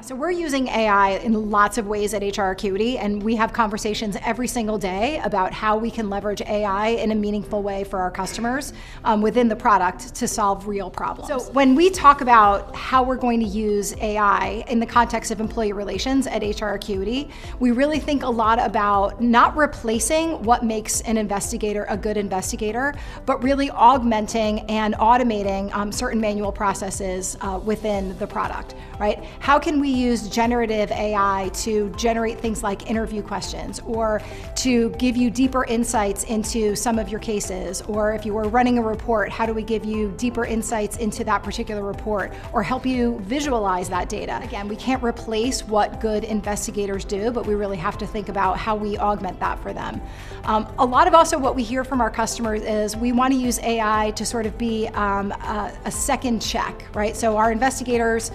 So we're using AI in lots of ways at HR Acuity, and we have conversations every single day about how we can leverage AI in a meaningful way for our customers within the product to solve real problems. So when we talk about how we're going to use AI in the context of employee relations at HR Acuity, we really think a lot about not replacing what makes an investigator a good investigator, but really augmenting and automating certain manual processes within the product, right? How can we use generative AI to generate things like interview questions, or to give you deeper insights into some of your cases? Or if you were running a report, how do we give you deeper insights into that particular report, or help you visualize that data? Again, we can't replace what good investigators do, but we really have to think about how we augment that for them. A lot of also what we hear from our customers is we want to use AI to sort of be a second check, right? So our investigators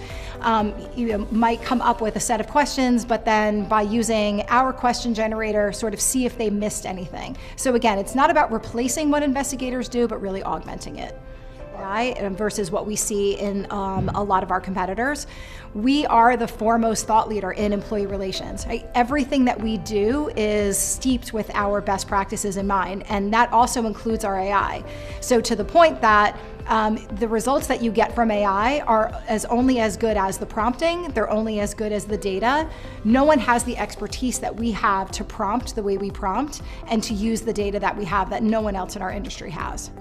might come up with a set of questions, but then by using our question generator, sort of see if they missed anything. So again, it's not about replacing what investigators do, but really augmenting it. Versus what we see in a lot of our competitors. We are the foremost thought leader in employee relations. Right? Everything that we do is steeped with our best practices in mind, and that also includes our AI. So to the point that the results that you get from AI are only as good as the prompting, they're only as good as the data. No one has the expertise that we have to prompt the way we prompt and to use the data that we have that no one else in our industry has.